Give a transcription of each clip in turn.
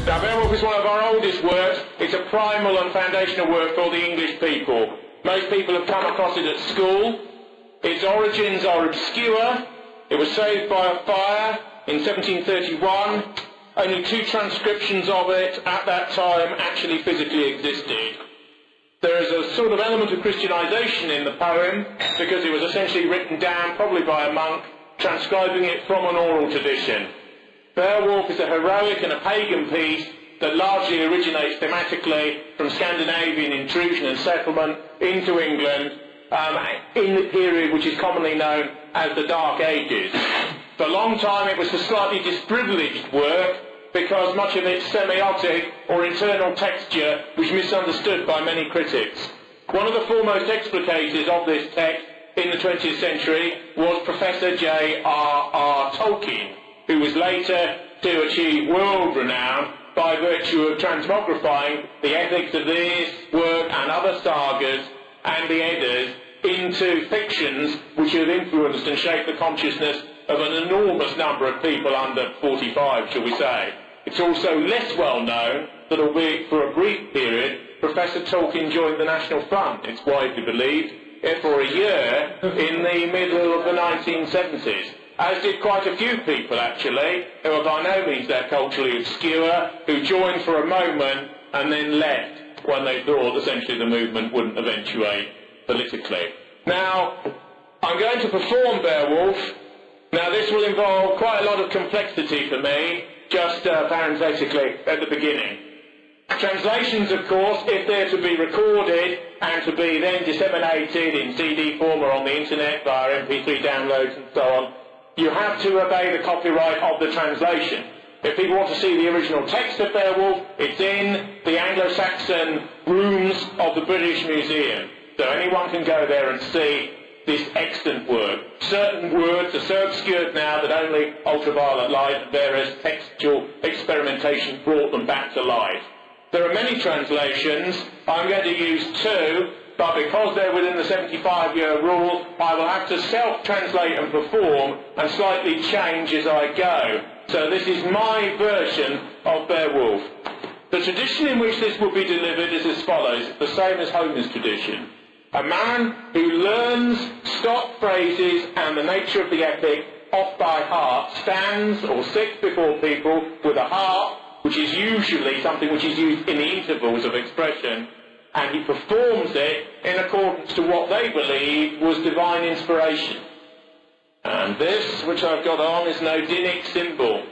Now, Beowulf is one of our oldest works. It's a primal and foundational work for the English people. Most people have come across it at school. Its origins are obscure. It was saved by a fire in 1731. Only 2 transcriptions of it at that time actually physically existed. There is a sort of element of Christianization in the poem because it was essentially written down, probably by a monk, transcribing it from an oral tradition. Beowulf is a heroic and a pagan piece that largely originates thematically from Scandinavian intrusion and settlement into England in the period which is commonly known as the Dark Ages. For a long time it was a slightly disprivileged work because much of its semiotic or internal texture was misunderstood by many critics. One of the foremost explicators of this text in the 20th century was Professor J.R.R. Tolkien, who was later to achieve world renown by virtue of transmogrifying the ethics of this work and other sagas and the Eddas into fictions which have influenced and shaped the consciousness of an enormous number of people under 45, shall we say. It's also less well known that, albeit for a brief period, Professor Tolkien joined the National Front, it's widely believed, for a year in the middle of the 1970s. As did quite a few people, actually, who are by no means that culturally obscure, who joined for a moment and then left when they thought essentially the movement wouldn't eventuate politically. Now, I'm going to perform Beowulf. Now, this will involve quite a lot of complexity for me, just parenthetically at the beginning. Translations, of course, if they're to be recorded and to be then disseminated in CD form or on the internet via MP3 downloads and so on, you have to obey the copyright of the translation. If people want to see the original text of Beowulf, it's in the Anglo-Saxon rooms of the British Museum. So anyone can go there and see this excellent work. Certain words are so obscured now that only ultraviolet light and various textual experimentation brought them back to life. There are many translations. I'm going to use 2, but because they're within the 75-year rule, I will have to self-translate and perform and slightly change as I go. So this is my version of Beowulf. The tradition in which this will be delivered is as follows. It's the same as Homer's tradition. A man who learns stock phrases and the nature of the epic off by heart stands or sits before people with a harp, which is usually something which is used in the intervals of expression, and he performs it in accordance to what they believe was divine inspiration. And this, which I've got on, is an Odinic symbol.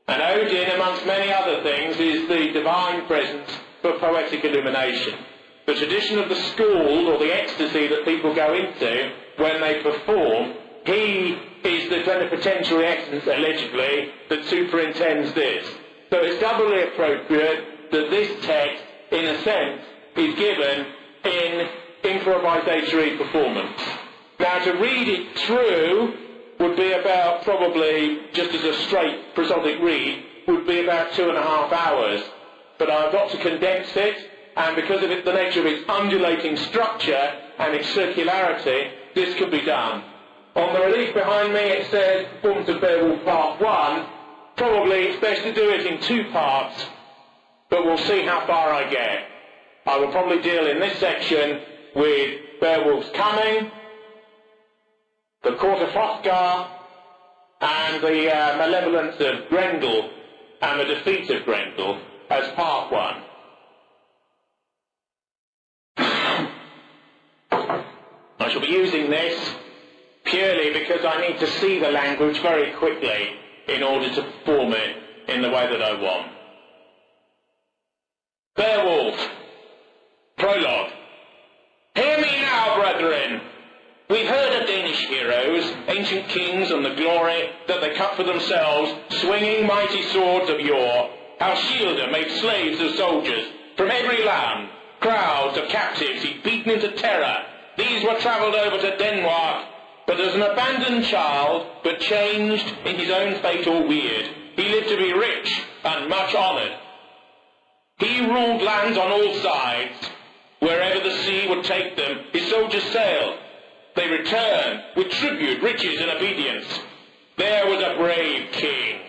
And Odin, amongst many other things, is the divine presence for poetic illumination. The tradition of the school, or the ecstasy that people go into when they perform, he is the plenipotentiary essence, allegedly, that superintends this. So it's doubly appropriate that this text, in a sense, is given in improvisatory performance. Now, to read it through would be about, probably, just as a straight prosodic read, would be about 2.5 hours. But I've got to condense it, and because of the nature of its undulating structure and its circularity, this could be done. On the relief behind me it says Performance of Beowulf Part 1. Probably it's best to do it in 2 parts, but we'll see how far I get. I will probably deal in this section with Beowulf's coming, the court of Hrothgar, and the malevolence of Grendel and the defeat of Grendel as Part 1. I shall be using this purely because I need to see the language very quickly in order to perform it in the way that I want. Beowulf. Prologue. Hear me now, brethren. We've heard of Danish heroes, ancient kings, and the glory that they cut for themselves, swinging mighty swords of yore. How Shielder made slaves of soldiers from every land. Crowds of captives he'd beaten into terror. These were travelled over to Denmark, but as an abandoned child, but changed in his own fate or weird, he lived to be rich and much honoured. He ruled lands on all sides. Wherever the sea would take them, his soldiers sailed. They returned with tribute, riches, and obedience. There was a brave king.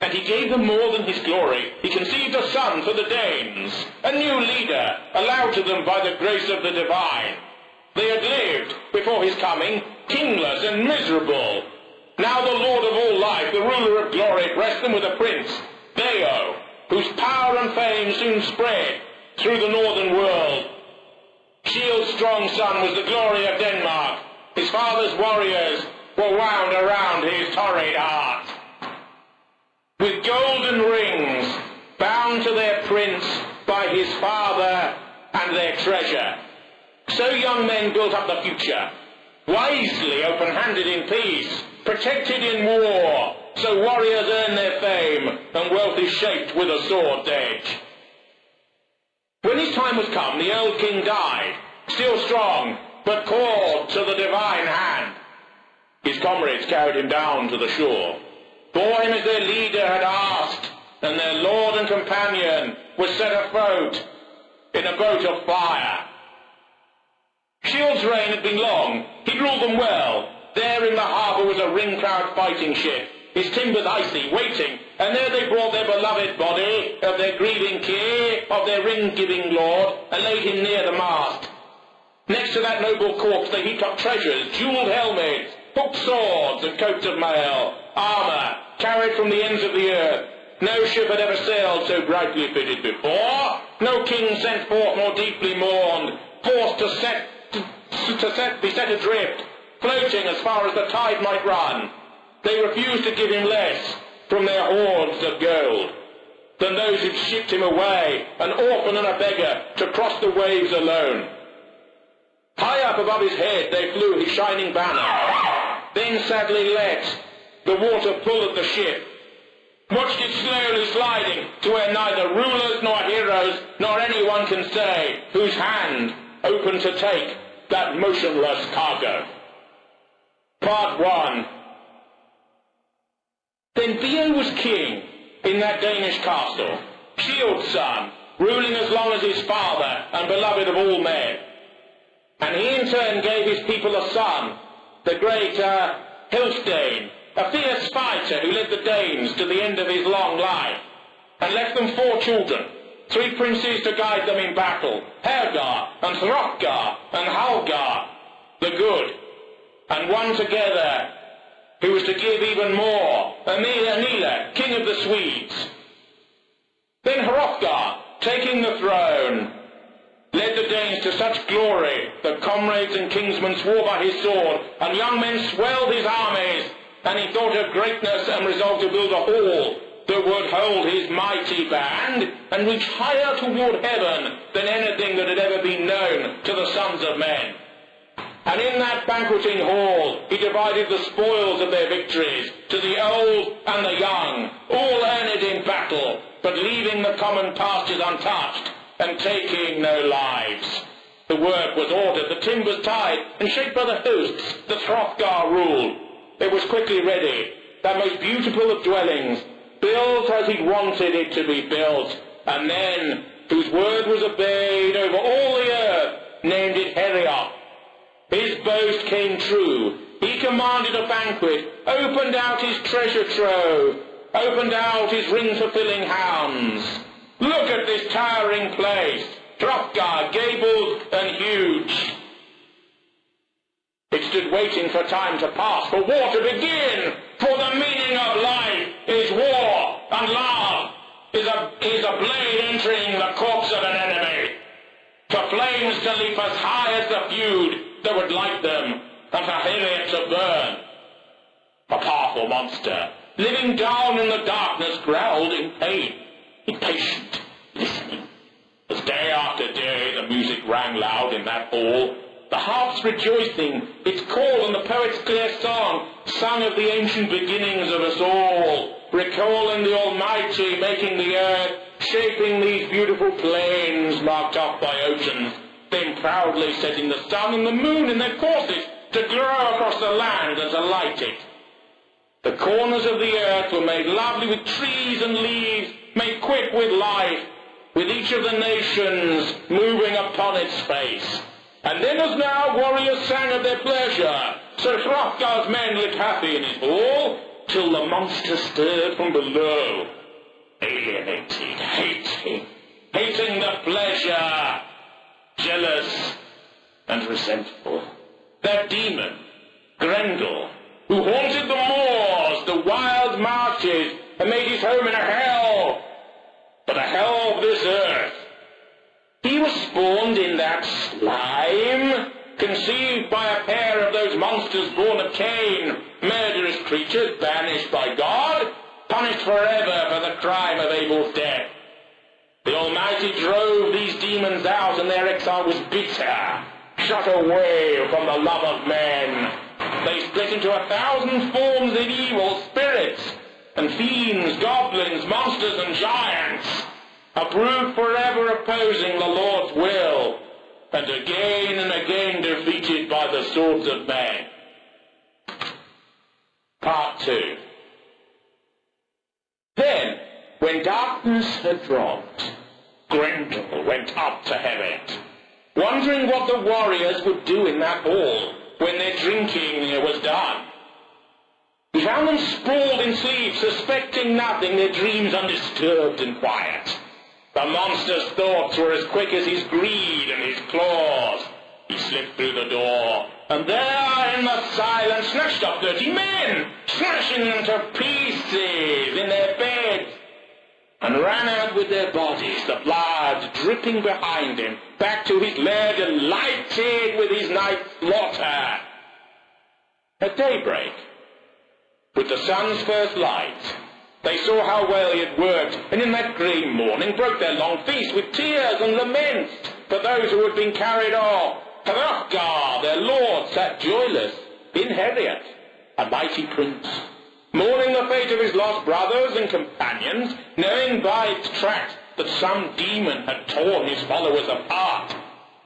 And he gave them more than his glory. He conceived a son for the Danes, a new leader, allowed to them by the grace of the divine. They had lived, before his coming, kingless and miserable. Now the Lord of all life, the ruler of glory, blessed them with a prince, Beowulf, whose power and fame soon spread through the northern world. Shield's strong son was the glory of Denmark. His father's warriors were wound around his torrid heart. With golden rings, bound to their prince by his father and their treasure. So young men built up the future, wisely open-handed in peace, protected in war, so warriors earn their fame, and wealth is shaped with a sword's edge. When his time was come, the old king died, still strong, but called to the divine hand. His comrades carried him down to the shore, bore him as their leader had asked, and their lord and companion was set afloat in a boat of fire. Shield's reign had been long. He'd ruled them well. There in the harbour was a ring-proud fighting ship, his timbers icy, waiting, and there they brought their beloved body, of their grieving king, of their ring-giving lord, and laid him near the mast. Next to that noble corpse they heaped up treasures, jewelled helmets, hooked swords, and coats of mail, armour, carried from the ends of the earth. No ship had ever sailed so brightly fitted before. No king sent forth more deeply mourned, forced be set adrift, floating as far as the tide might run. They refused to give him less from their hoards of gold than those who'd shipped him away, an orphan and a beggar, to cross the waves alone. High up above his head they flew his shining banner, then sadly let the water pull at the ship, watched it slowly sliding to where neither rulers nor heroes nor anyone can say whose hand opened to take that motionless cargo. Part 1. Then Beowulf was king in that Danish castle, Shield's son, ruling as long as his father and beloved of all men. And he in turn gave his people a son, the great Hilfdane, a fierce fighter who led the Danes to the end of his long life, and left them 4 children, 3 princes to guide them in battle, Hergar and Hrothgar and Halgar, the good, and one together who was to give even more, Anila, king of the Swedes. Then Hrothgar, taking the throne, led the Danes to such glory that comrades and kinsmen swore by his sword, and young men swelled his armies, and he thought of greatness and resolved to build a hall that would hold his mighty band and reach higher toward heaven than anything that had ever been known to the sons of men. And in that banqueting hall he divided the spoils of their victories to the old and the young, all earned in battle, but leaving the common pastures untouched and taking no lives. The work was ordered, the timbers tied and shaped by the hosts that Hrothgar ruled. It was quickly ready, that most beautiful of dwellings, built as he wanted it to be built, and then, whose word was obeyed over all the earth, named it Heriot. His boast came true. He commanded a banquet, opened out his treasure trove, opened out his ring-fulfilling hounds. Look at this towering place, Hrothgar, gabled and huge. It stood waiting for time to pass, for war to begin, for the meaning of life is war, and love is a blade entering the corpse of an enemy, for flames to leap as high as the feud that would light them, and for Heriot to burn. A powerful monster, living down in the darkness, growled in pain, impatient, listening. As day after day the music rang loud in that hall, the harp's rejoicing, its call and the poet's clear song, sung of the ancient beginnings of us all, recalling the Almighty making the earth, shaping these beautiful plains marked off by oceans, then proudly setting the sun and the moon in their courses to glow across the land and to light it. The corners of the earth were made lovely with trees and leaves, made quick with life, with each of the nations moving upon its face. And then as now warriors sang of their pleasure, so Hrothgar's men lived happy in his hall, till the monster stirred from below, alienated, hating the pleasure, jealous and resentful. That demon, Grendel, who haunted the moors, the wild marshes, and made his home in a hell, but a hell of this earth. He was spawned in that slime, conceived by a pair of those monsters born of Cain, murderous creatures banished by God, punished forever for the crime of Abel's death. The Almighty drove these demons out, and their exile was bitter, shut away from the love of men. They split into 1,000 forms of evil spirits, and fiends, goblins, monsters, and giants, a brood forever opposing the Lord's will, and again defeated by the swords of men. Part 2. Then, when darkness had dropped, Grendel went up to Herod, wondering what the warriors would do in that hall when their drinking was done. He found them sprawled in sleep, suspecting nothing, their dreams undisturbed and quiet. The monster's thoughts were as quick as his greed and his claws. He slipped through the door, and there in the silence snatched up 30 men, smashing them to pieces in their beds, and ran out with their bodies, the blood dripping behind him, back to his lair, delighted with his night's slaughter. At daybreak, with the sun's first light, they saw how well he had worked, and in that grey morning broke their long feast with tears and laments for those who had been carried off. Hrothgar, their lord, sat joyless in Heriot, a mighty prince, mourning the fate of his lost brothers and companions, knowing by its tracks that some demon had torn his followers apart.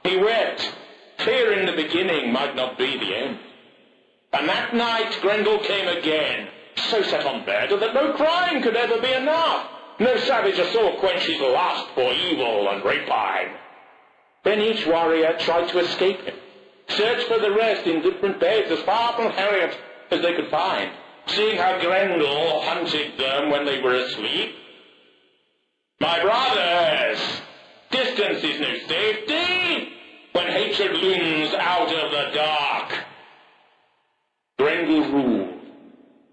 He wept, fearing the beginning might not be the end. And that night Grendel came again, so set on murder that no crime could ever be enough. No savage assault quench his lust for evil and rapine. Then each warrior tried to escape him, searched for the rest in different beds as far from Heriot as they could find, seeing how Grendel hunted them when they were asleep. My brothers, distance is no safety when hatred looms out of the dark. Grendel ruled.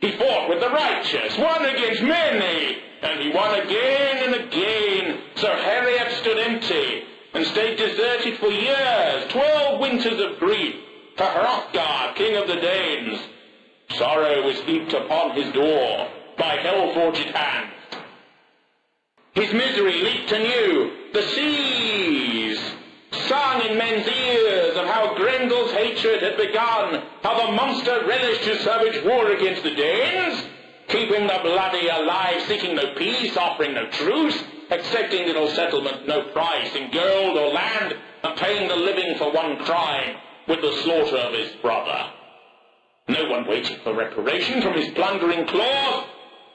He fought with the righteous, won against many, and he won again and again. So Heriot stood empty and stayed deserted for years, 12 winters of grief, for Hrothgar, king of the Danes. Sorrow was heaped upon his door by hell-forged hands. His misery leaped anew. The seas sung in men's ears of how Grendel's hatred had begun, how the monster relished his savage war against the Danes, keeping the bloody alive, seeking no peace, offering no truce, accepting little settlement, no price in gold or land, and paying the living for one crime with the slaughter of his brother. No one waited for reparation from his plundering claws.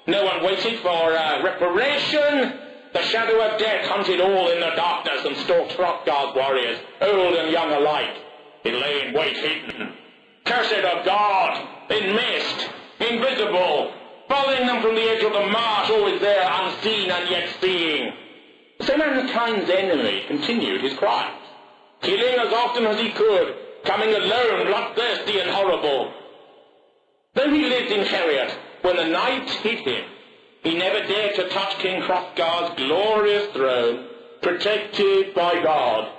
No one waited for reparation. The shadow of death hunted all in the darkness and stalked Hrothgar's warriors, old and young alike. It lay in wait hidden, cursed of God, in mist, invisible, following them from the edge of the marsh, always there, unseen and yet seeing. So mankind's enemy continued his crimes, killing as often as he could, coming alone, bloodthirsty and horrible. Though he lived in Heriot, when the night hid him, he never dared to touch King Hrothgar's glorious throne, protected by God,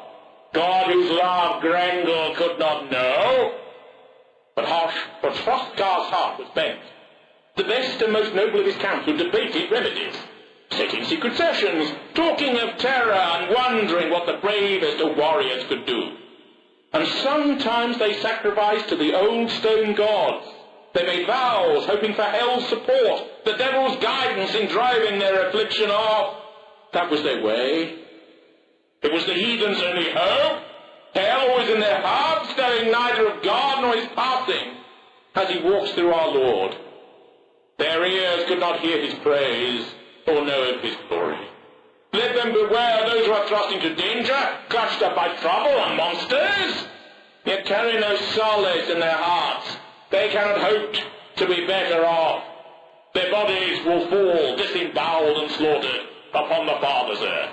God whose love Grendel could not know. But Hrothgar's heart was bent. The best and most noble of his council debated remedies, setting secret sessions, talking of terror and wondering what the bravest of warriors could do. And sometimes they sacrificed to the old stone gods. They made vows, hoping for hell's support, the devil's guidance in driving their affliction off. That was their way. It was the heathens' only hope. Hell was in their hearts, knowing neither of God nor his passing, as he walks through our Lord. Their ears could not hear his praise, or know of his glory. Let them beware those who are thrust into danger, clutched up by trouble and monsters, yet carry no solace in their hearts. They cannot hope to be better off. Their bodies will fall disemboweled and slaughtered upon the Father's earth.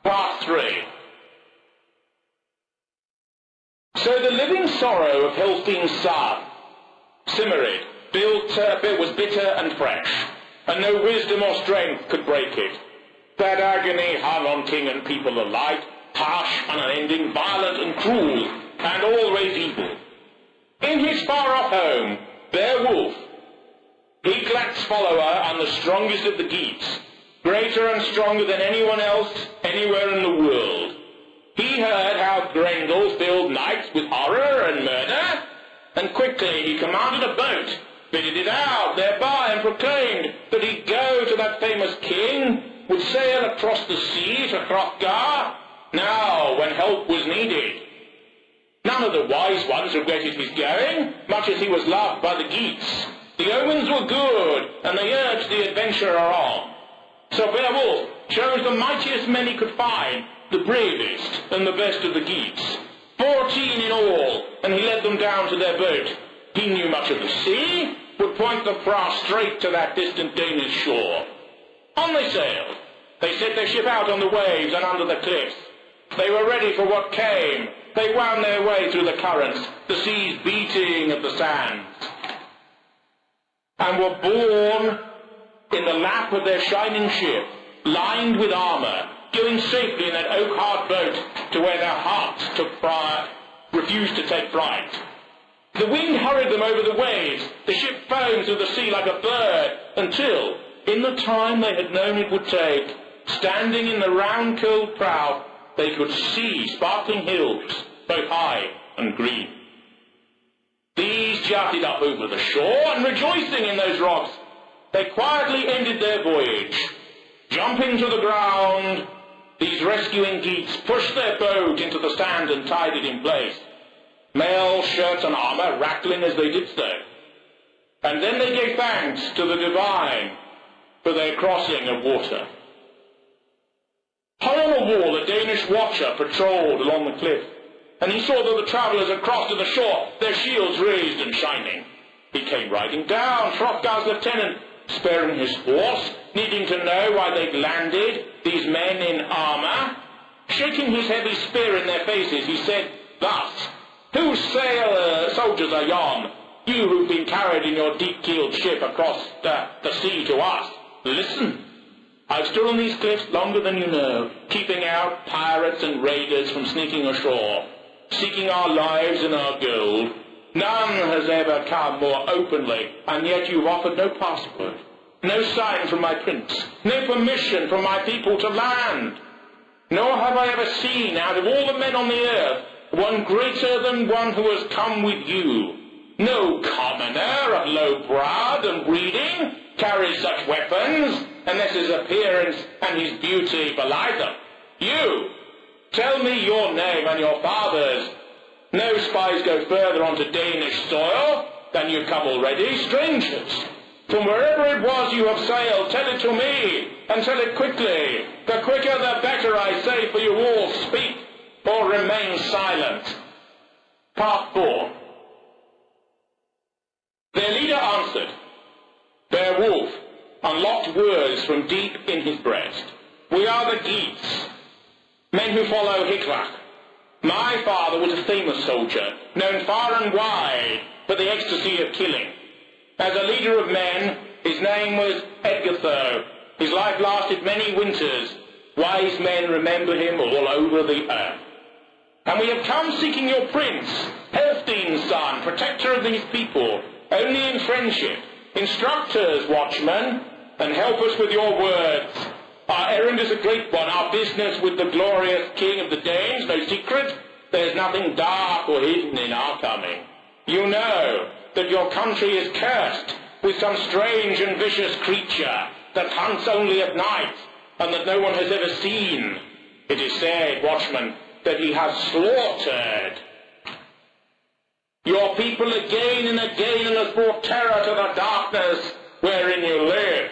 Part 3. So the living sorrow of Helfden's son, Simmerid, was bitter and fresh, and no wisdom or strength could break it. That agony hung on king and people alike, harsh and unending, violent and cruel, and always evil. In his far-off home, Beowulf, Hyglaic's follower and the strongest of the Geats, greater and stronger than anyone else anywhere in the world, he heard how Grendel filled nights with horror and murder, and quickly he commanded a boat, fitted it out thereby, and proclaimed that he'd go to that famous king, would sail across the sea to Hrothgar, now when help was needed. None of the wise ones regretted his going, much as he was loved by the Geats. The omens were good, and they urged the adventurer on. So Beowulf chose the mightiest men he could find, the bravest and the best of the Geats, 14 in all, and he led them down to their boat. He knew much of the sea, would point the craft straight to that distant Danish shore. On they sailed. They set their ship out on the waves and under the cliffs. They were ready for what came. They wound their way through the currents, the seas beating at the sands, and were borne in the lap of their shining ship, lined with armour, going safely in that oak-hard boat to where their hearts refused to take fright. The wind hurried them over the waves, the ship foamed through the sea like a bird, until, in the time they had known it would take, standing in the round curled prow, they could see sparkling hills, both high and green. These jutted up over the shore, and rejoicing in those rocks, they quietly ended their voyage. Jumping to the ground, these rescuing Geats pushed their boat into the sand and tied it in place, mail, shirts and armour rattling as they did so. And then they gave thanks to the divine for their crossing of water. High on a wall, a Danish watcher patrolled along the cliff, and he saw that the travellers had crossed to the shore, their shields raised and shining. He came riding down, Hrothgar's lieutenant, sparing his horse, needing to know why they'd landed, these men in armour. Shaking his heavy spear in their faces, he said thus, "Whose soldiers are yon, you who've been carried in your deep-keeled ship across the sea to us? Listen. I've stood on these cliffs longer than you know, keeping out pirates and raiders from sneaking ashore, seeking our lives and our gold. None has ever come more openly, and yet you've offered no password, no sign from my prince, no permission from my people to land. Nor have I ever seen, out of all the men on the earth, one greater than one who has come with you. No commoner of low brow and breeding carries such weapons, unless his appearance and his beauty belie them. You, tell me your name and your father's. No spies go further onto Danish soil than you come already, strangers. From wherever it was you have sailed, tell it to me, and tell it quickly. The quicker the better, I say, for you all. Speak, or remain silent." Part 4. Their leader answered. Beowulf unlocked words from deep in his breast. "We are the Geats, men who follow Hyglac. My father was a famous soldier, known far and wide for the ecstasy of killing. As a leader of men, his name was Edgartho. His life lasted many winters. Wise men remember him all over the earth. And we have come seeking your prince, Helfden's son, protector of these people, only in friendship. Instruct us, watchman, and help us with your words. Our errand is a great one, our business with the glorious king of the Danes, no secret. There's nothing dark or hidden in our coming. You know that your country is cursed with some strange and vicious creature that hunts only at night, and that no one has ever seen. It is said, watchman, that he has slaughtered your people again and again, and has brought terror to the darkness wherein you live.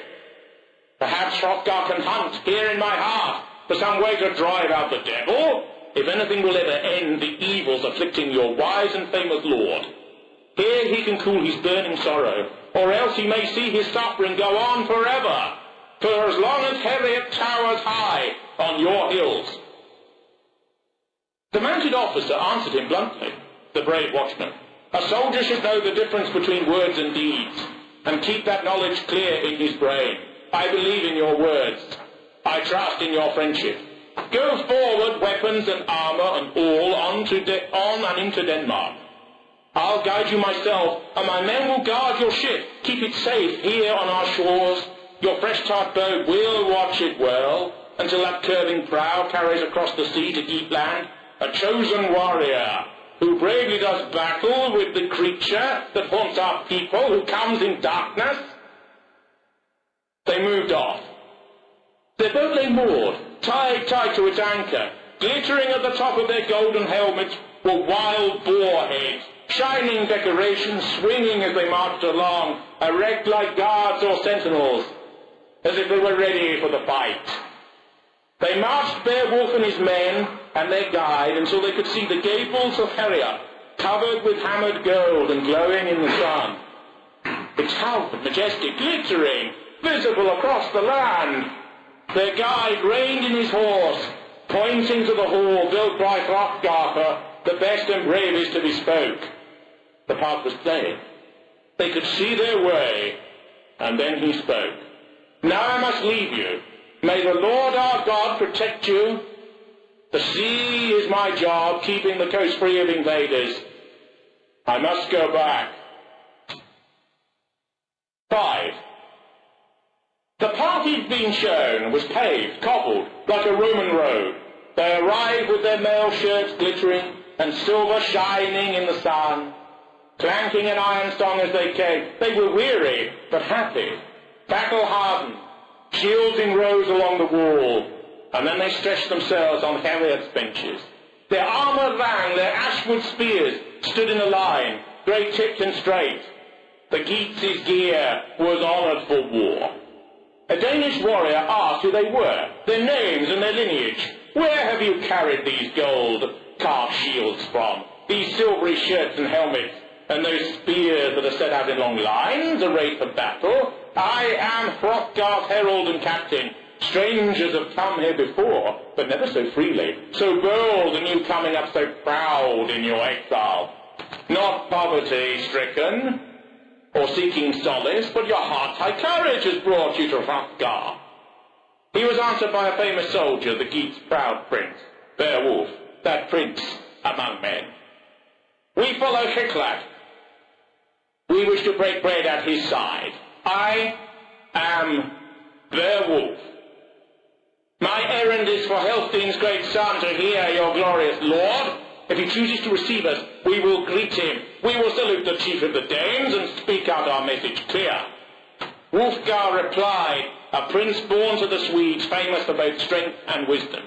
Perhaps Hrothgar can hunt here in my heart for some way to drive out the devil, if anything will ever end the evils afflicting your wise and famous lord. Here he can cool his burning sorrow, or else he may see his suffering go on forever, for as long as Heriot towers high on your hills. The mounted officer answered him bluntly, the brave watchman, a soldier should know the difference between words and deeds, and keep that knowledge clear in his brain. I believe in your words. I trust in your friendship. Go forward, weapons and armour and all, on and into Denmark. I'll guide you myself, and my men will guard your ship. Keep it safe here on our shores. Your fresh-tart boat will watch it well, until that curving prow carries across the sea to deep land a chosen warrior, who bravely does battle with the creature that haunts our people, who comes in darkness. They moved off. Their boat lay moored, tied tight to its anchor. Glittering at the top of their golden helmets were wild boar heads, shining decorations swinging as they marched along, erect like guards or sentinels, as if they were ready for the fight. They marched Beowulf and his men and their guide until they could see the gables of Heriot, covered with hammered gold and glowing in the sun. Its half majestic, glittering, visible across the land. Their guide reined in his horse, pointing to the hall built by Hrothgar, the best and bravest of his folk. The path was plain. They could see their way, and then he spoke. Now I must leave you. May the Lord our God protect you. The sea is my job, keeping the coast free of invaders. I must go back. 5. The path he'd been shown was paved, cobbled, like a Roman road. They arrived with their mail shirts glittering and silver shining in the sun, clanking an iron song as they came. They were weary, but happy, battle-hardened, shields in rows along the wall, and then they stretched themselves on Heriot's benches. Their armour rang, their ashwood spears stood in a line, grey-tipped and straight. The Geats' gear was honoured for war. A Danish warrior asked who they were, their names and their lineage. Where have you carried these gold-carved shields from, these silvery shirts and helmets, and those spears that are set out in long lines, arrayed for battle? I am Hrothgar's herald and captain. Strangers have come here before, but never so freely, so bold, and you coming up so proud in your exile. Not poverty-stricken, or seeking solace, but your heart-high courage has brought you to Hrothgar. He was answered by a famous soldier, the Geats' proud prince, Beowulf, that prince among men. We follow Hicklac. We wish to break bread at his side. I am Beowulf. My errand is for Healfdene's great son to hear your glorious lord. If he chooses to receive us, we will greet him. We will salute the chief of the Danes and speak out our message clear. Wulfgar replied, a prince born to the Swedes, famous for both strength and wisdom.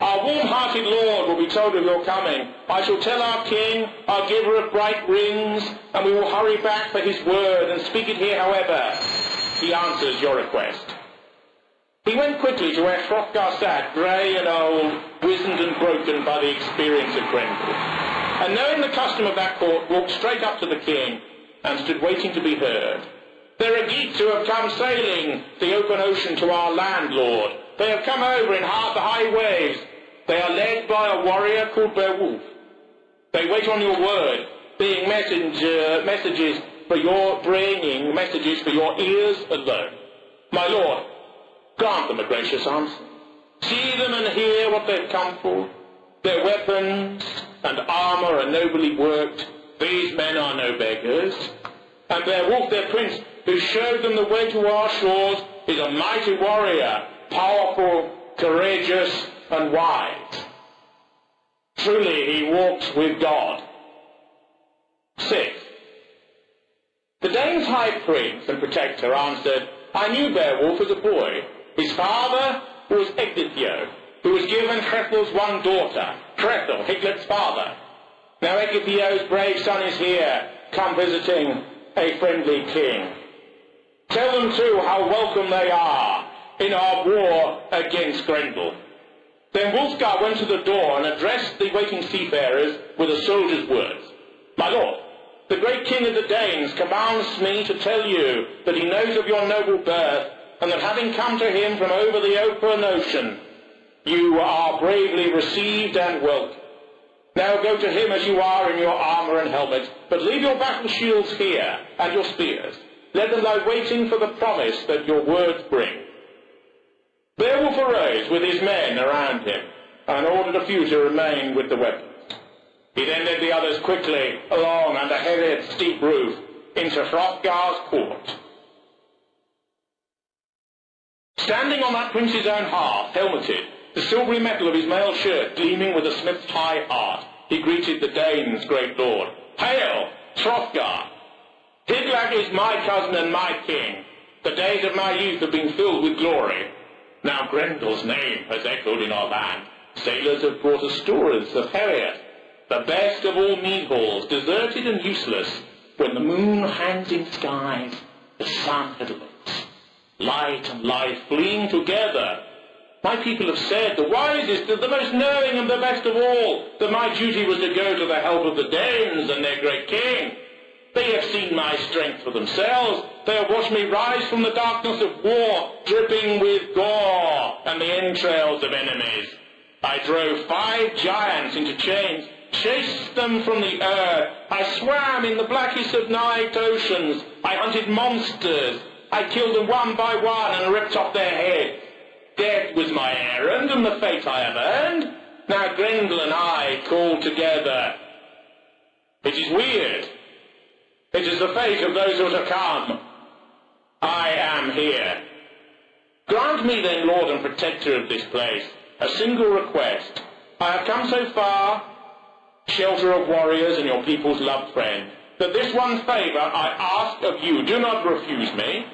Our warm-hearted lord will be told of your coming. I shall tell our king, our giver of bright rings, and we will hurry back for his word and speak it here however he answers your request. He went quickly to where Hrothgar sat, grey and old, wizened and broken by the experience of Grendel, and knowing the custom of that court, walked straight up to the king and stood waiting to be heard. There are Geats who have come sailing the open ocean to our landlord. They have come over in the high waves. They are led by a warrior called Beowulf. They wait on your word, being messages for your ears alone. My lord, grant them a gracious answer. See them and hear what they've come for. Their weapons and armour are nobly worked. These men are no beggars. And Beowulf, their prince, who showed them the way to our shores, is a mighty warrior, powerful, courageous, and wise. Truly he walks with God. 6. The Danes' high prince and protector answered, I knew Beowulf as a boy. His father was Egdithio, who was given Hrethel's one daughter, Hrethel, Hicklac's father. Now Egdithio's brave son is here, come visiting a friendly king. Tell them too how welcome they are in our war against Grendel. Then Wulfgar went to the door and addressed the waiting seafarers with a soldier's words. My lord, the great king of the Danes commands me to tell you that he knows of your noble birth, and that having come to him from over the open ocean, you are bravely received and welcome. Now go to him as you are in your armour and helmet, but leave your battle shields here, and your spears. Let them lie waiting for the promise that your words bring. Beowulf arose with his men around him, and ordered a few to remain with the weapons. He then led the others quickly along under heavy steep roof into Hrothgar's court. Standing on that prince's own hearth, helmeted, the silvery metal of his mail shirt gleaming with a smith's high art, he greeted the Danes' great lord. Hail, Hrothgar! Hygelac is my cousin and my king. The days of my youth have been filled with glory. Now Grendel's name has echoed in our land. Sailors have brought us stories of Harriet, the best of all mead halls, deserted and useless, when the moon hangs in skies, the sun headlights, light and life fleeing together. My people have said, the wisest, the most knowing and the best of all, that my duty was to go to the help of the Danes and their great king. They have seen my strength for themselves. They have watched me rise from the darkness of war, dripping with gore and the entrails of enemies. I drove 5 giants into chains, chased them from the earth. I swam in the blackest of night oceans. I hunted monsters. I killed them one by one and ripped off their heads. Death was my errand and the fate I have earned. Now Grendel and I call together. It is weird. It is the fate of those who are to come. I am here. Grant me then, Lord and Protector of this place, a single request. I have come so far, shelter of warriors and your people's loved friend, that this one favour I ask of you, do not refuse me,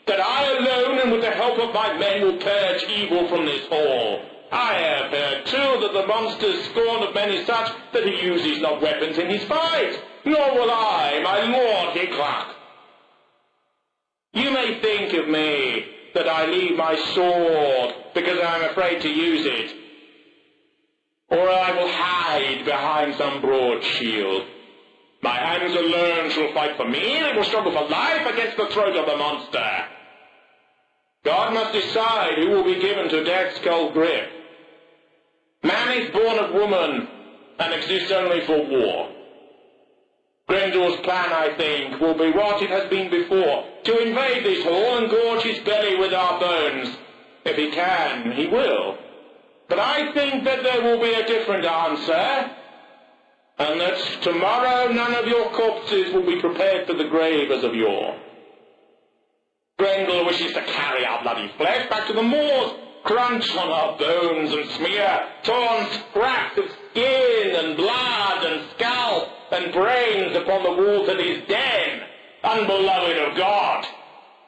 that I alone and with the help of my men will purge evil from this hall. I have heard, too, that the monster's scorn of men is such that he uses not weapons in his fight, nor will I, my lord Hygelac. You may think of me that I leave my sword because I am afraid to use it, or I will hide behind some broad shield. My hands alone shall fight for me, they will struggle for life against the throat of the monster. God must decide who will be given to death's cold grip. Man is born of woman and exists only for war. Grendel's plan, I think, will be what it has been before, to invade this hall and gorge his belly with our bones. If he can, he will. But I think that there will be a different answer, and that tomorrow none of your corpses will be prepared for the grave as of yore. Grendel wishes to carry our bloody flesh back to the moors, crunch on our bones and smear torn scraps of skin and blood and scalp and brains upon the walls of his den, unbeloved of God.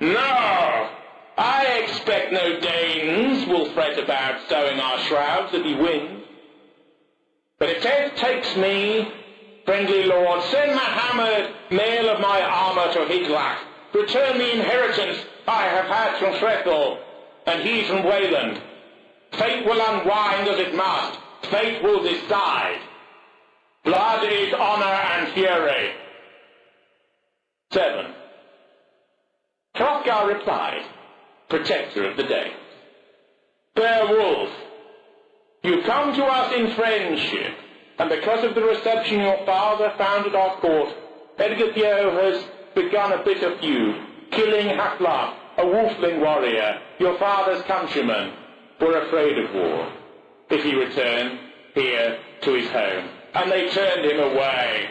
No, I expect no Danes will fret about sewing our shrouds if he wins. But if death takes me, friendly lord, send the hammered mail of my armour to Hygelac. Return the inheritance I have had from Hrethel, and he from Wayland. Fate will unwind as it must. Fate will decide. Blood is honour and fury. 7. Hrothgar replied, Protector of the Danes. Beowulf, you come to us in friendship, and because of the reception your father found at our court, Edgithio has begun a bitter feud, killing Haflaf, a wolfling warrior, your father's countryman. Were afraid of war, if he returned here to his home, and they turned him away.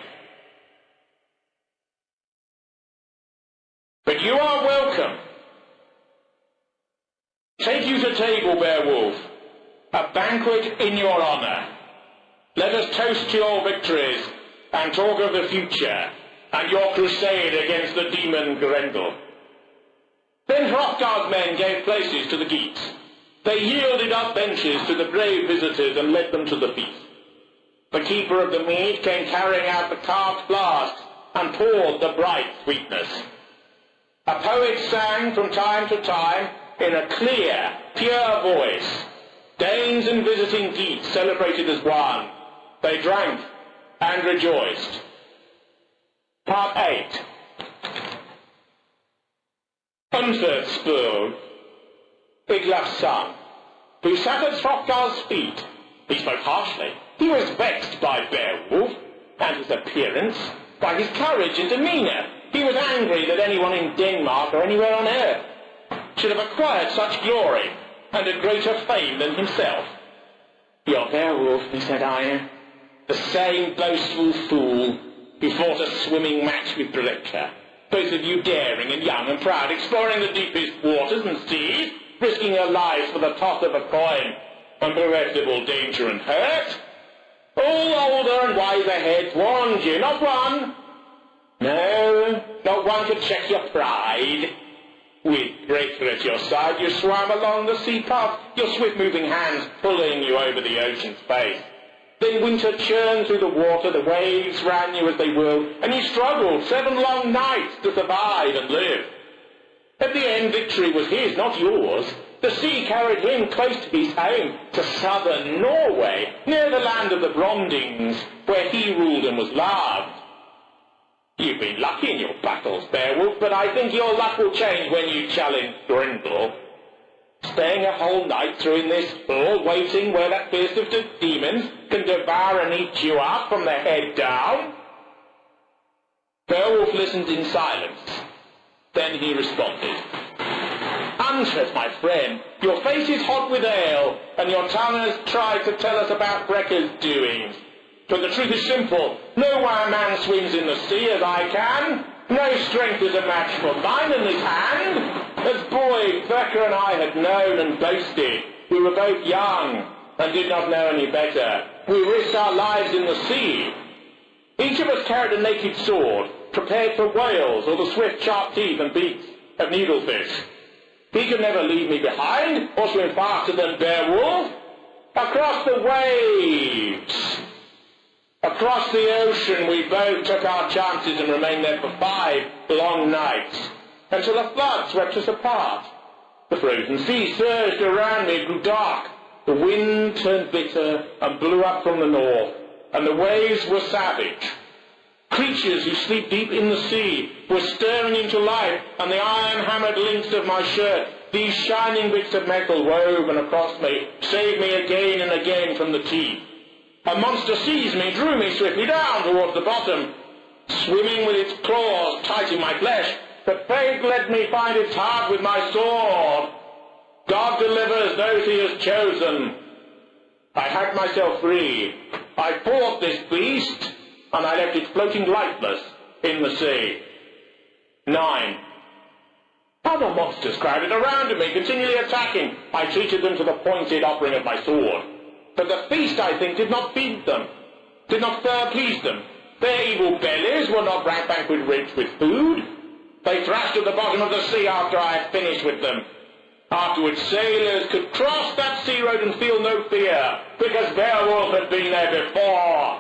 But you are welcome. Take you to table, Beowulf, a banquet in your honour. Let us toast to your victories and talk of the future and your crusade against the demon Grendel. Then Hrothgar's men gave places to the Geats. They yielded up benches to the brave visitors and led them to the feast. The keeper of the mead came carrying out the carved flasks and poured the bright sweetness. A poet sang from time to time in a clear, pure voice. Danes and visiting Geats celebrated as one. They drank and rejoiced. Part 8. Unverspoon, Beowulf's son, who sat at Hrothgar's feet. He spoke harshly. He was vexed by Beowulf and his appearance, by his courage and demeanour. He was angry that anyone in Denmark or anywhere on earth should have acquired such glory and a greater fame than himself. "You're Beowulf," he said, "I the same boastful fool who fought a swimming match with Brecca, both of you daring and young and proud, exploring the deepest waters and seas, risking your lives for the toss of a coin, and bereft of all danger and hurt. All older and wiser heads warned you, not one. No, not one could check your pride. With Brecca at your side, you swam along the sea path, your swift-moving hands pulling you over the ocean's face. Then winter churned through the water, the waves ran you as they will, and you struggled 7 long nights to survive and live. At the end, victory was his, not yours. The sea carried him close to his home, to southern Norway, near the land of the Brondings, where he ruled and was loved. You've been lucky in your battles, Beowulf, but I think your luck will change when you challenge Grendel. Staying a whole night through in this hall, waiting where that fiercest of demons can devour and eat you up from the head down?" Beowulf listened in silence. Then he responded, "Answer, my friend. Your face is hot with ale, and your tongue has tried to tell us about Brecca's doings. But the truth is simple. No one man swims in the sea as I can. No strength is a match for mine in this hand. As boys, Brecca and I had known and boasted. We were both young and did not know any better. We risked our lives in the sea. Each of us carried a naked sword, prepared for whales or the swift, sharp teeth and beaks of needlefish. He could never leave me behind or swim faster than Beowulf. Across the waves, across the ocean, we both took our chances and remained there for 5 long nights, until a flood swept us apart. The frozen sea surged around me, it grew dark. The wind turned bitter and blew up from the north, and the waves were savage. Creatures who sleep deep in the sea were stirring into life, and the iron-hammered links of my shirt, these shining bits of metal woven across me, saved me again and again from the teeth. A monster seized me, drew me swiftly down towards the bottom, swimming with its claws tight in my flesh. But fate let me find its heart with my sword. God delivers those he has chosen. I hacked myself free. I fought this beast, and I left it floating lifeless in the sea." 9. Other monsters crowded around me, continually attacking. I treated them to the pointed offering of my sword. But the feast, I think, did not feed them, did not please them. Their evil bellies were not banquet rich with food. They thrashed at the bottom of the sea after I had finished with them. Afterwards, sailors could cross that sea road and feel no fear, because Beowulf had been there before.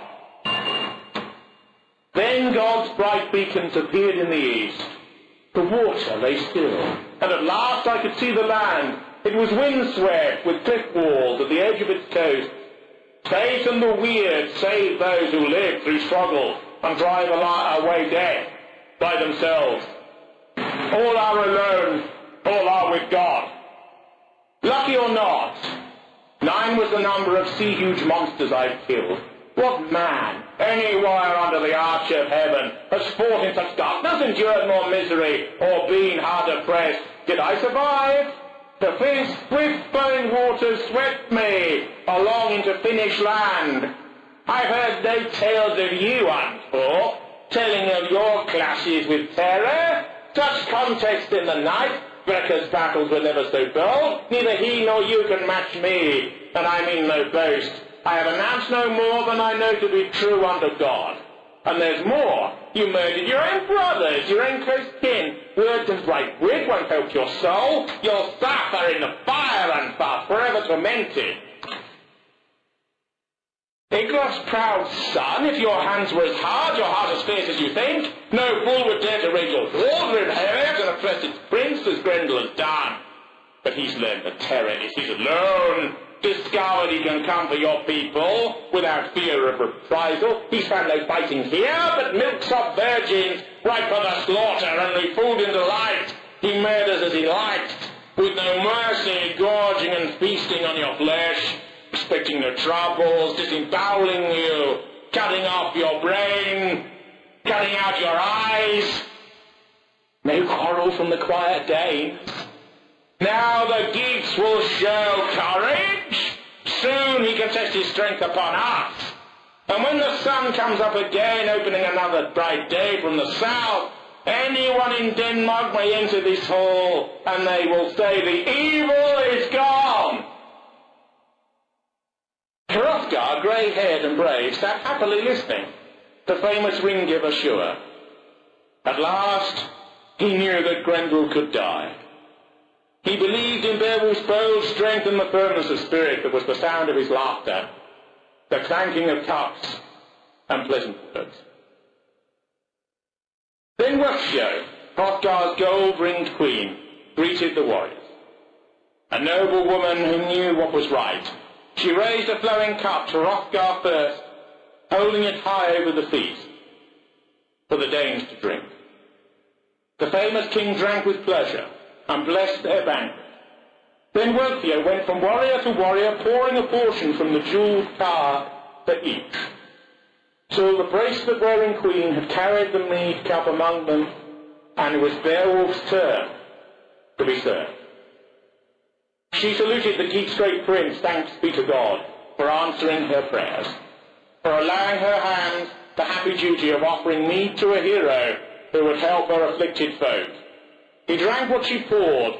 Then God's bright beacons appeared in the east. The water lay still, and at last I could see the land. It was windswept, with cliff walls at the edge of its coast. Fate and the weird save those who live through struggle and drive away death by themselves. All are alone, all are with God. Lucky or not, 9 was the number of sea-huge monsters I've killed. What man, anywhere under the arch of heaven, has fought in such darkness, endured more misery, or been harder pressed? Did I survive? The fierce, swift-flowing waters swept me along into Finnish land. I've heard no tales of you, unfor, telling of your clashes with terror. Such contests in the night, Brecca's battles were never so bold. Neither he nor you can match me, and I mean no boast. I have announced no more than I know to be true unto God. And there's more. You murdered your own brothers, your own close kin. Words and right wit won't help your soul. You'll suffer in the fire and fire, forever tormented. Beowulf's proud son, if your hands were as hard, your heart as fierce as you think, no fool would dare to raise your sword, rip hairs, and oppress its prince as Grendel has done. But he's learned the terror is his alone. Discovered he can come for your people without fear of reprisal. He's found no fighting here, but milks of virgins, ripe for the slaughter, and food and delight. He murders as he likes, with no mercy, gorging and feasting on your flesh, expecting no troubles, disemboweling you, cutting off your brain, cutting out your eyes. No quarrel from the quiet Danes. Now the Geats will show courage. Soon he can test his strength upon us. And when the sun comes up again, opening another bright day from the south, anyone in Denmark may enter this hall, and they will say the evil is gone. Hrothgar, grey-haired and brave, sat happily listening, the famous ring-giver sure. At last he knew that Grendel could die. He believed in Beowulf's bold strength and the firmness of spirit that was the sound of his laughter, the clanking of cups and pleasant words. Then Wealhtheow, Hrothgar's gold-ringed queen, greeted the warriors. A noble woman who knew what was right. She raised a flowing cup to Hrothgar first, holding it high over the feast, for the Danes to drink. The famous king drank with pleasure, and blessed their banquet. Then Wealhtheow went from warrior to warrior, pouring a portion from the jewelled car for each, till the bracelet-wearing queen had carried the mead cup among them, and it was Beowulf's turn to be served. She saluted the Geats' great prince, thanks be to God, for answering her prayers, for allowing her hands the happy duty of offering mead to a hero who would help her afflicted folk. He drank what she poured,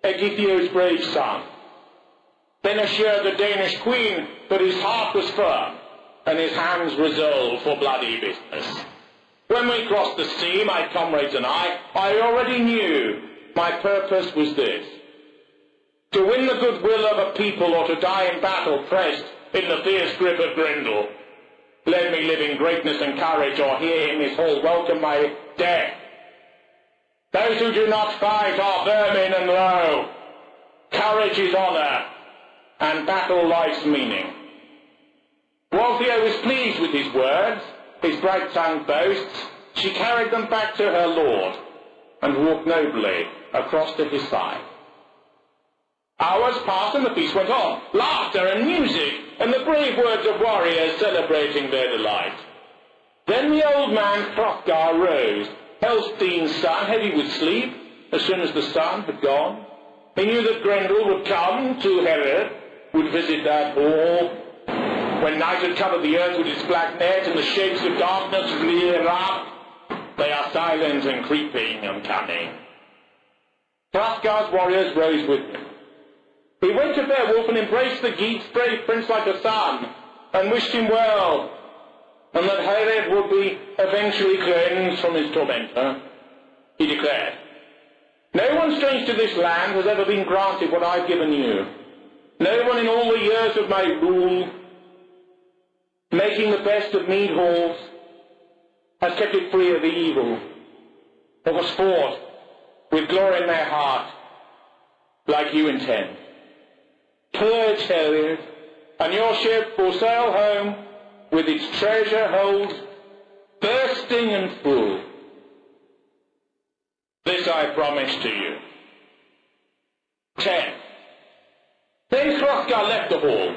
Egitheo's brave son, then assured the Danish queen that his heart was firm and his hands resolved for bloody business. When we crossed the sea, my comrades and I already knew my purpose was this: to win the goodwill of a people or to die in battle pressed in the fierce grip of Grendel. Let me live in greatness and courage, or here in this hall welcome my death. Those who do not fight are vermin and low. Courage is honour, and battle life's meaning. Wealhtheow was pleased with his words, his bright-tongued boasts. She carried them back to her lord, and walked nobly across to his side. Hours passed and the feast went on, laughter and music, and the brave words of warriors celebrating their delight. Then the old man Hrothgar rose, Helstein's son, heavy with sleep, as soon as the sun had gone. He knew that Grendel would come to Herod, would visit that hall. When night had covered the earth with its black net and the shapes of darkness rear up, they are silent and creeping and cunning. Hrothgar's warriors rose with him. He went to Beowulf and embraced the Geats' brave prince like a son, and wished him well, and that Herod would be eventually cleansed from his tormentor. He declared, "No one strange to this land has ever been granted what I've given you. No one in all the years of my rule, making the best of mead halls, has kept it free of the evil, or was fought with glory in their heart, like you intend. Purge, Herod, and your ship will sail home with its treasure hold bursting and full. This I promise to you." 10. Then Hrothgar left the hall,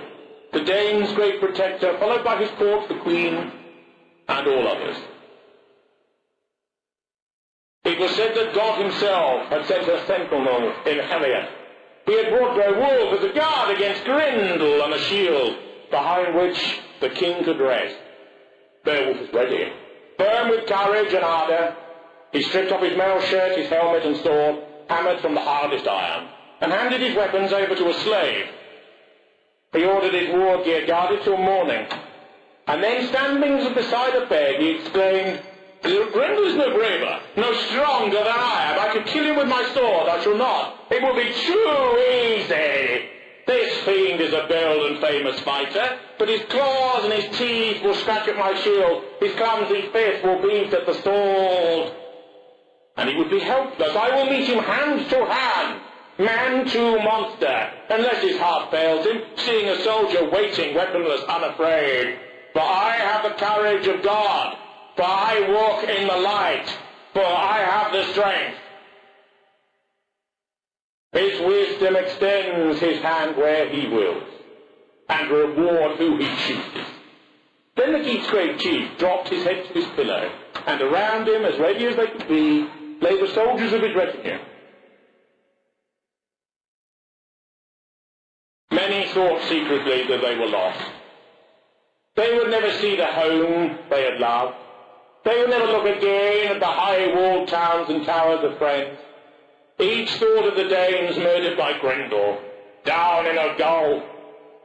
the Danes' great protector, followed by his court, the queen, and all others. It was said that God himself had sent a sentinel in Heliot. He had brought Beowulf as a guard against Grendel and a shield behind which the king could rest. Beowulf was ready, firm with courage and ardour. He stripped off his mail shirt, his helmet and sword, hammered from the hardest iron, and handed his weapons over to a slave. He ordered his war gear guarded till morning, and then standing beside a bed, he exclaimed, "Grendel is no braver, no stronger than I am. I could kill him with my sword. I shall not. It will be too easy. This fiend is a bold and famous fighter, but his claws and his teeth will scratch at my shield. His clumsy fist will beat at the sword, and he would be helpless. I will meet him hand to hand. Man to monster, unless his heart fails him, seeing a soldier waiting, weaponless, unafraid. For I have the courage of God, for I walk in the light, for I have the strength. His wisdom extends his hand where he wills, and reward who he chooses. Then the Geat's great chief dropped his head to his pillow, and around him, as ready as they could be, lay the soldiers of his retinue. Many thought secretly that they were lost. They would never see the home they had loved. They would never look again at the high-walled towns and towers of friends. Each thought of the Danes murdered by Grendel, down in a gulf,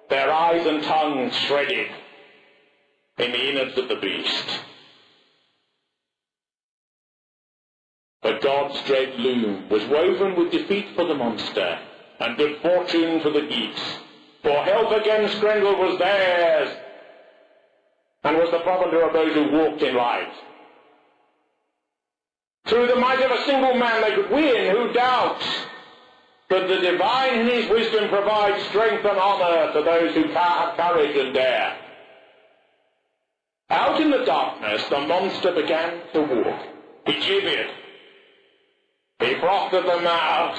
their eyes and tongues shredded in the innards of the beast. But God's dread loom was woven with defeat for the monster, and good fortune for the Geats, for help against Grendel was theirs, and was the provender of those who walked in light. Through the might of a single man they could win, who doubts? But the divine in his wisdom provides strength and honour to those who have courage and dare. Out in the darkness the monster began to walk. He gibbered. He frothed at the mouth.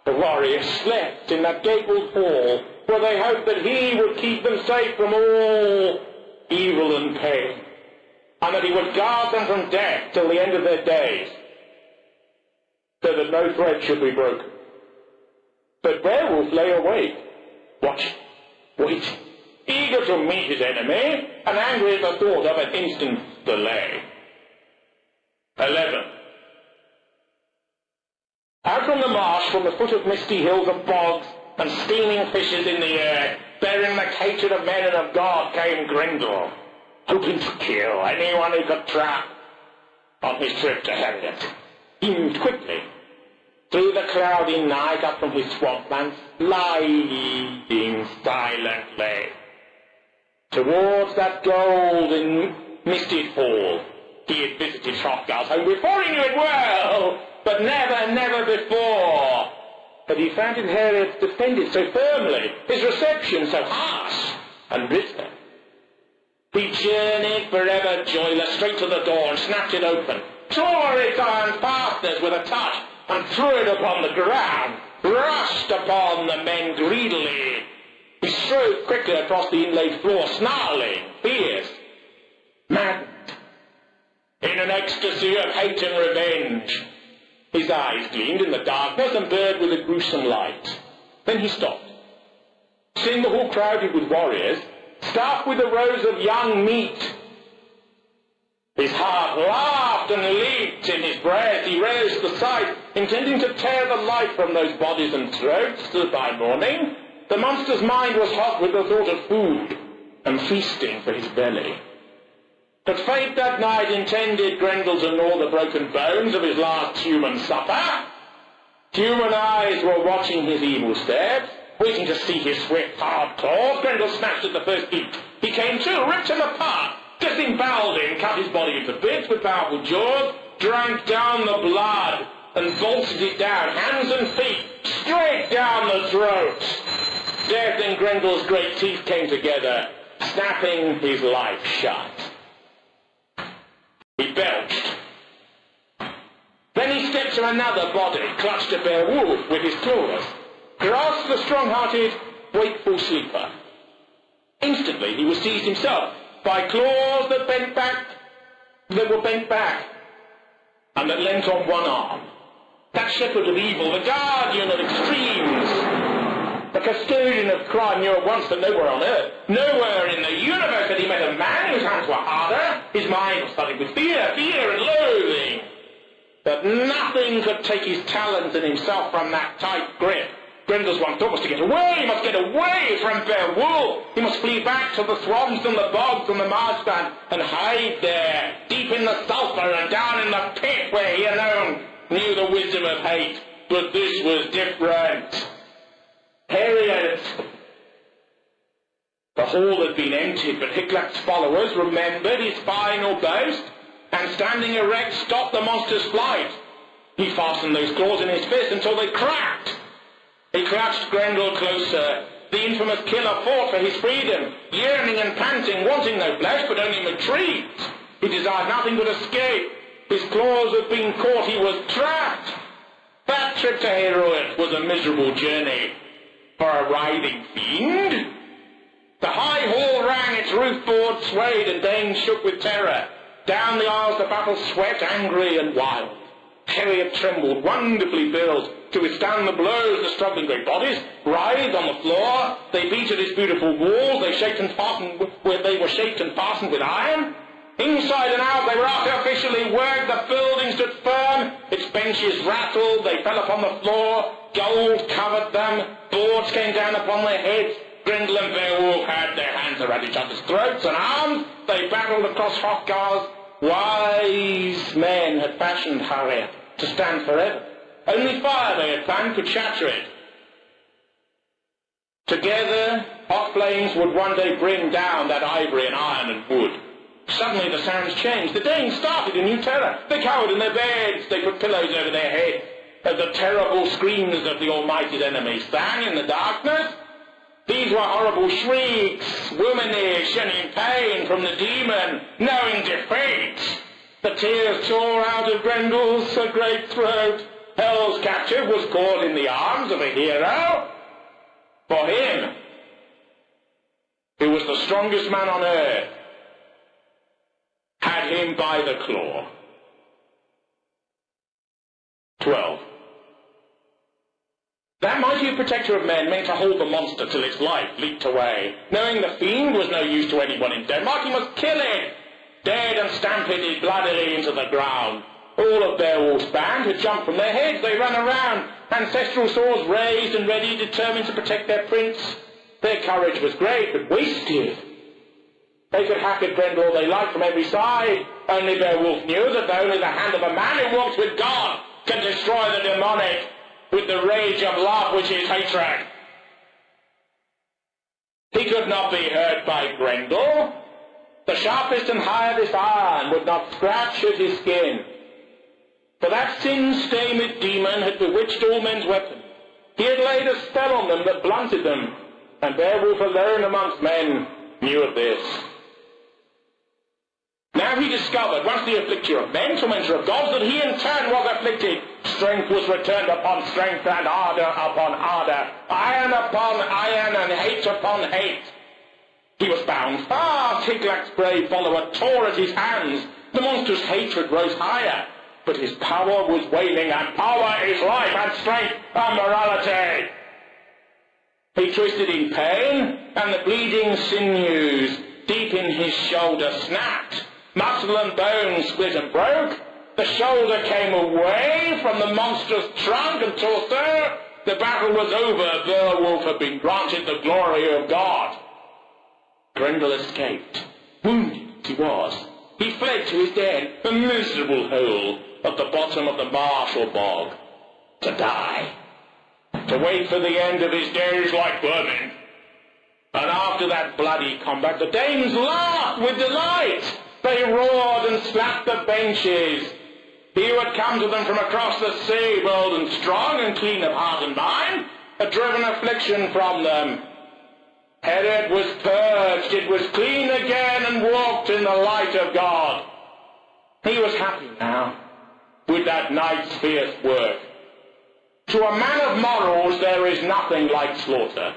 The warriors slept in that gabled hall, where they hoped that he would keep them safe from all evil and pain, and that he would guard them from death till the end of their days, so that no thread should be broken. But Beowulf lay awake, watching, waiting, eager to meet his enemy, and angry at the thought of an instant's delay. 11. Out from the marsh, from the foot of misty hills and bogs, and steaming fishes in the air, bearing the hatred of men and of God, came Grendel, hoping to kill anyone who could trap on his trip to Heliot. He moved quickly through the cloudy night up from his swamplands, gliding silently towards that golden misted hall. He had visited Hrothgar's home before, he knew it well, but never before had he found in Heliot defended so firmly, his reception so harsh and bitter. He journeyed forever joyless straight to the door and snapped it open, tore its iron fasteners with a touch, and threw it upon the ground, rushed upon the men greedily. He strode quickly across the inlaid floor, snarling, fierce, maddened, in an ecstasy of hate and revenge. His eyes gleamed in the darkness and burned with a gruesome light. Then he stopped, seeing the hall crowded with warriors, stuffed with the rows of young meat. His heart laughed and leaped in his breast. He raised the sight, intending to tear the life from those bodies and throats. By morning, the monster's mind was hot with the thought of food and feasting for his belly. But fate that night intended Grendel to gnaw the broken bones of his last human supper. Human eyes were watching his evil steps, waiting to see his swift, hard claws. Grendel snatched at the first heap. He came to, ripped him apart, disemboweled him, cut his body into bits with powerful jaws, drank down the blood, and bolted it down, hands and feet, straight down the throat. Death in Grendel's great teeth came together, snapping his life shut. He belched. Then he stepped to another body, clutched a Beowulf with his claws, grasped the strong-hearted, wakeful sleeper. Instantly he was seized himself by claws that were bent back, and that leant on one arm. That shepherd of evil, the guardian of extremes, the custodian of crime, knew at once that nowhere on earth, nowhere in the universe had he met a man whose hands were harder. His mind was flooded with fear and loathing. But nothing could take his talons and himself from that tight grip. Grendel's one thought was to get away. He must get away from Beowulf. He must flee back to the swamps and the bogs and the marshland and hide there, deep in the sulphur and down in the pit where he alone knew the wisdom of hate. But this was different. Heliot. The hall had been emptied, but Hiclac's followers remembered his final boast, and standing erect stopped the monster's flight. He fastened those claws in his fist until they cracked, He clutched Grendel closer. The infamous killer fought for his freedom, yearning and panting, wanting no flesh, but only retrieved. He desired nothing but escape. His claws had been caught. He was trapped. That trip to Heorot was a miserable journey for a writhing fiend. The high hall rang, its roof board swayed, and Danes shook with terror. Down the aisles the battle swept, angry and wild. Chariot trembled, wonderfully built, to withstand the blows. The struggling great bodies writhed on the floor. They beat at its beautiful walls. They were shaped and fastened with iron. Inside and out they were artificially worked. The building stood firm. Its benches rattled. They fell upon the floor. Gold covered them. Boards came down upon their heads. Grendel and Beowulf had their hands around each other's throats and arms. They battled across Hrothgar's. Wise men had fashioned Harriet to stand forever. Only fire they had planned could shatter it. Together, hot flames would one day bring down that ivory and iron and wood. Suddenly the sounds changed. The Danes started in new terror. They cowered in their beds. They put pillows over their heads. As the terrible screams of the almighty enemy sang in the darkness, these were horrible shrieks, womanish and in pain from the demon, knowing defeat. The tears tore out of Grendel's great throat. Hell's captive was caught in the arms of a hero. For him, who was the strongest man on earth, had him by the claw. 12. That mighty protector of men meant to hold the monster till its life leaped away. Knowing the fiend was no use to anyone in Denmark, he must kill it. Dead and stampeded bloodily into the ground. All of Beowulf's band had jumped from their heads. They ran around, ancestral swords raised and ready, determined to protect their prince. Their courage was great, but wasted. They could hack at Grendel they liked from every side. Only Beowulf knew that only the hand of a man who walks with God can destroy the demonic with the rage of love which is hatred. He could not be hurt by Grendel. The sharpest and highest iron would not scratch at his skin. For that sin-stained demon had bewitched all men's weapons. He had laid a spell on them that blunted them, and Beowulf alone amongst men knew of this. Now he discovered, once the afflicter of men, tormentor of gods, that he in turn was afflicted. Strength was returned upon strength, and ardour upon ardour, iron upon iron, and hate upon hate. He was bound fast. Higlac's brave follower tore at his hands. The monster's hatred rose higher, but his power was waning, and power is life and strength and morality. He twisted in pain, and the bleeding sinews deep in his shoulder snapped. Muscle and bone split and broke. The shoulder came away from the monster's trunk and torso. The battle was over. Beowulf had been granted the glory of God. Grendel escaped. Wounded he was. He fled to his death, a miserable hole at the bottom of the marsh or bog, to die, to wait for the end of his days like vermin. And after that bloody combat, the Danes laughed with delight. They roared and slapped the benches. He who had come to them from across the sea, bold and strong and clean of heart and mind, had driven affliction from them. Heorot was purged, it was clean again, and walked in the light of God. He was happy now with that night's fierce work. To a man of morals there is nothing like slaughter.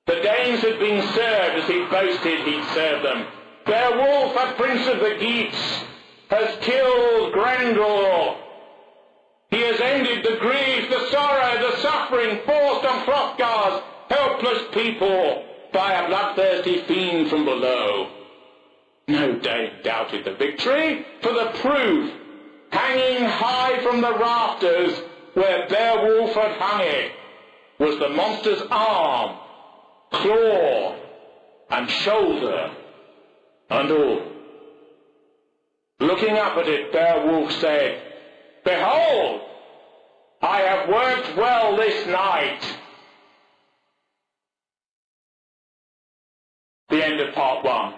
The Danes had been served as he boasted he'd served them. Beowulf, a prince of the Geats, has killed Grendel. He has ended the grief, the sorrow, the suffering forced on Hrothgar's helpless people by a bloodthirsty fiend from below. No Dane doubted the victory, for the proof, hanging high from the rafters where Beowulf had hung it, was the monster's arm, claw, and shoulder, and all. Looking up at it, Beowulf said, "Behold, I have worked well this night." The end of part 1.